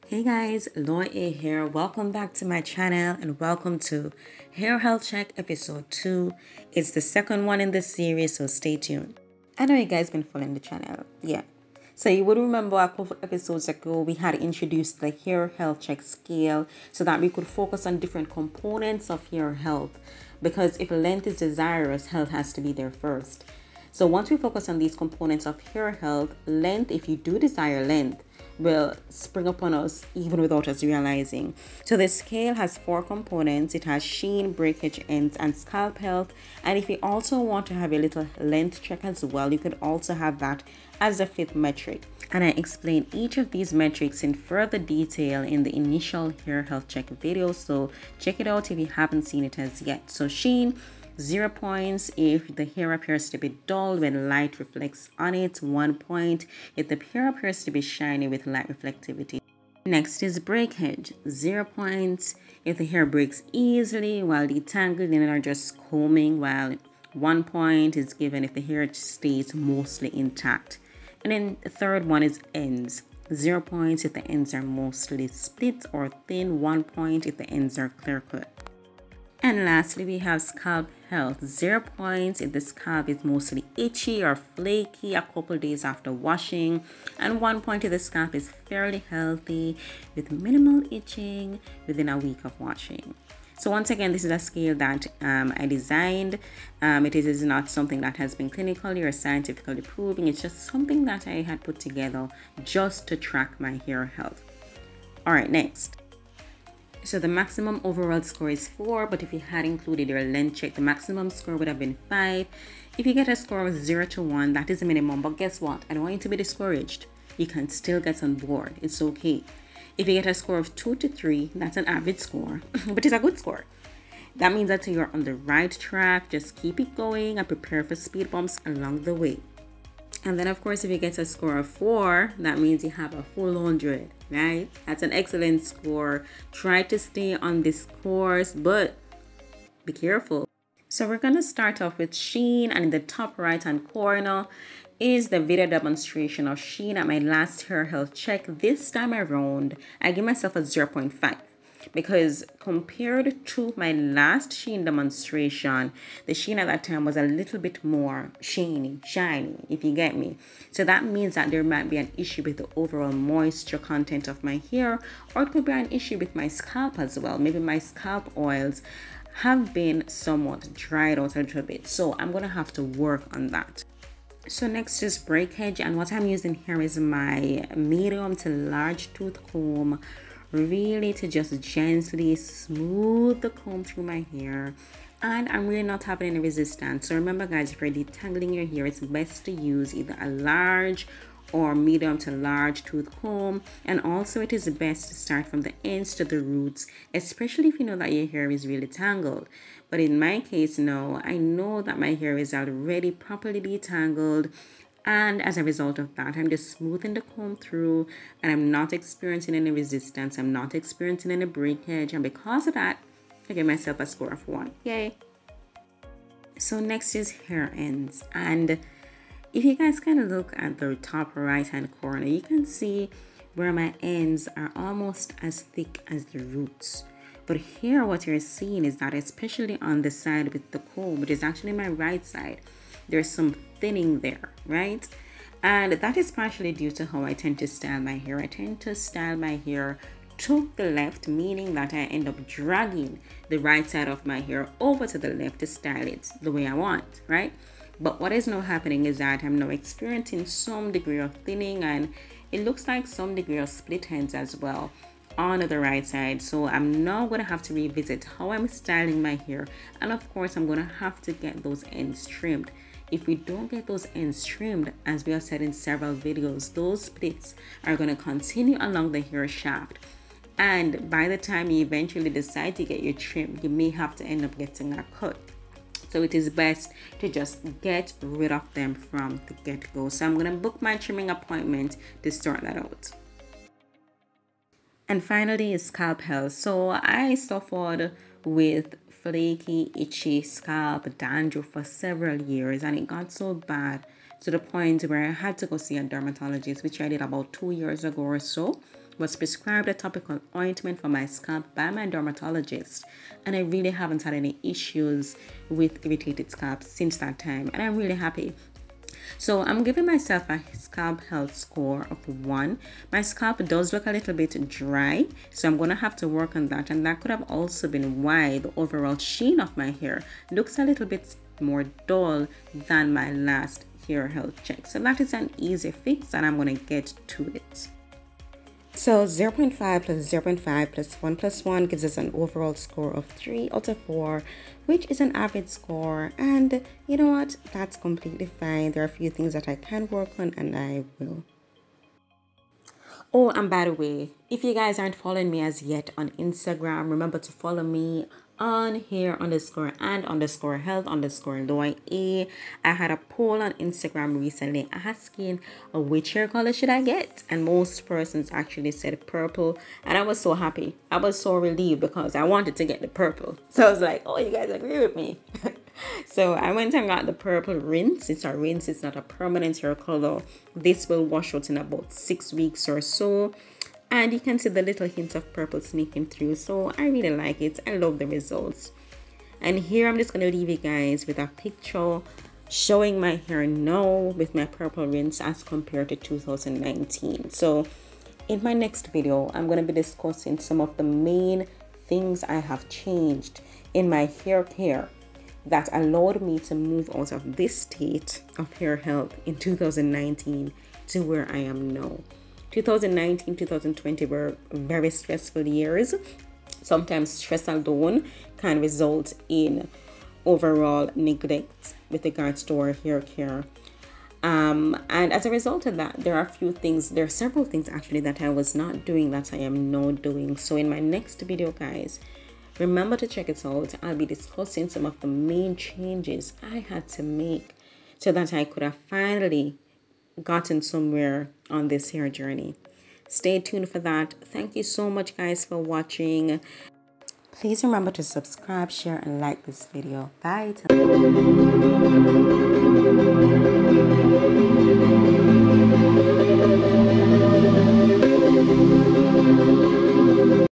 Hey guys, Lois here. Welcome back to my channel and welcome to Hair Health Check episode 2. It's the second one in the series, so stay tuned. I know you guys been following the channel. Yeah. So you would remember a couple of episodes ago we had introduced the hair health check scale so that we could focus on different components of hair health, because if length is desirous, health has to be there first. So once we focus on these components of hair health, length, if you do desire length, will spring upon us even without us realizing. So the scale has 4 components. It has sheen, breakage, ends, and scalp health. And if you also want to have a little length check as well, you could also have that as a fifth metric. And I explain each of these metrics in further detail in the initial hair health check video. So check it out if you haven't seen it as yet. So sheen, 0 points if the hair appears to be dull when light reflects on it. 1 point if the hair appears to be shiny with light reflectivity. Next is breakage. 0 points if the hair breaks easily while detangled and are just combing, while 1 point is given if the hair stays mostly intact. And then the third one is ends. 0 points if the ends are mostly split or thin. 1 point if the ends are clear cut. And lastly, we have scalp health. 0 points if the scalp is mostly itchy or flaky a couple days after washing. And 1 point if the scalp is fairly healthy with minimal itching within a week of washing. So once again, this is a scale that I designed. It is not something that has been clinically or scientifically proven. It's just something that I had put together just to track my hair health. All right, next. So the maximum overall score is 4, but if you had included your length check, the maximum score would have been 5. If you get a score of 0 to 1, that is the minimum. But guess what? I don't want you to be discouraged. You can still get on board. It's okay. If you get a score of 2 to 3, that's an average score, but it's a good score. That means that you're on the right track. Just keep it going and prepare for speed bumps along the way. And then, of course, if you get a score of 4, that means you have a full 100, right? That's an excellent score. Try to stay on this course, but be careful. So we're going to start off with sheen, and in the top right-hand corner is the video demonstration of sheen at my last hair health check. This time around, I give myself a 0.5. Because compared to my last sheen demonstration, the sheen at that time was a little bit more shiny, if you get me. So that means that there might be an issue with the overall moisture content of my hair, or it could be an issue with my scalp as well. Maybe my scalp oils have been somewhat dried out a little bit. So I'm going to have to work on that. So next is breakage, and what I'm using here is my medium to large tooth comb, really to just gently smooth the comb through my hair. And I'm really not having any resistance. So remember guys, if you're detangling your hair, it's best to use either a large or medium to large tooth comb. And also it is best to start from the ends to the roots, especially if you know that your hair is really tangled. But in my case, no, I know that my hair is already properly detangled, and as a result of that, I'm just smoothing the comb through, and I'm not experiencing any resistance. I'm not experiencing any breakage. And because of that, I give myself a score of 1. Yay. So next is hair ends. And if you guys kind of look at the top right hand corner, you can see where my ends are almost as thick as the roots. But here what you're seeing is that, especially on the side with the comb, which is actually my right side, there's some thinning there, right? And that is partially due to how I tend to style my hair. I tend to style my hair to the left, meaning that I end up dragging the right side of my hair over to the left to style it the way I want, right? But what is now happening is that I'm now experiencing some degree of thinning, and it looks like some degree of split ends as well on the right side. So I'm now going to have to revisit how I'm styling my hair, and of course I'm going to have to get those ends trimmed. If we don't get those ends trimmed, as we have said in several videos, those splits are going to continue along the hair shaft, and by the time you eventually decide to get your trim, you may have to end up getting a cut. So it is best to just get rid of them from the get-go. So I'm going to book my trimming appointment to sort that out. And finally is scalp health. So I suffered with flaky, itchy scalp dandruff for several years, and it got so bad to the point where I had to go see a dermatologist, which I did about 2 years ago or so. was prescribed a topical ointment for my scalp by my dermatologist, and I really haven't had any issues with irritated scalp since that time, and I'm really happy. So I'm giving myself a scalp health score of 1. My scalp does look a little bit dry, so I'm gonna have to work on that, and that could have also been why the overall sheen of my hair looks a little bit more dull than my last hair health check. So that is an easy fix, and I'm gonna get to it. So 0.5 plus 0.5 plus 1 plus 1 gives us an overall score of 3 out of 4, which is an average score. And you know what? That's completely fine. There are a few things that I can work on, and I will. Oh, and by the way, if you guys aren't following me as yet on Instagram, remember to follow me on hair underscore and underscore health underscore Lois. I had a poll on Instagram recently asking which hair color should I get, and most persons actually said purple, and I was so happy. I was so relieved because I wanted to get the purple. So I was like, oh, you guys agree with me. So I went and got the purple rinse. It's a rinse, it's not a permanent hair color. This will wash out in about 6 weeks or so. And you can see the little hint of purple sneaking through. So I really like it. I love the results. And here I'm just going to leave you guys with a picture showing my hair now with my purple rinse as compared to 2019. So in my next video, I'm going to be discussing some of the main things I have changed in my hair care that allowed me to move out of this state of hair health in 2019 to where I am now. 2019, 2020 were very stressful years. Sometimes stress alone can result in overall neglect with regards to our hair care. And as a result of that, there are several things actually that I was not doing that I am now doing. So in my next video, guys, remember to check it out. I'll be discussing some of the main changes I had to make so that I could have finally gotten somewhere on this hair journey. Stay tuned for that. Thank you so much, guys, for watching. Please remember to subscribe, share, and like this video. Bye.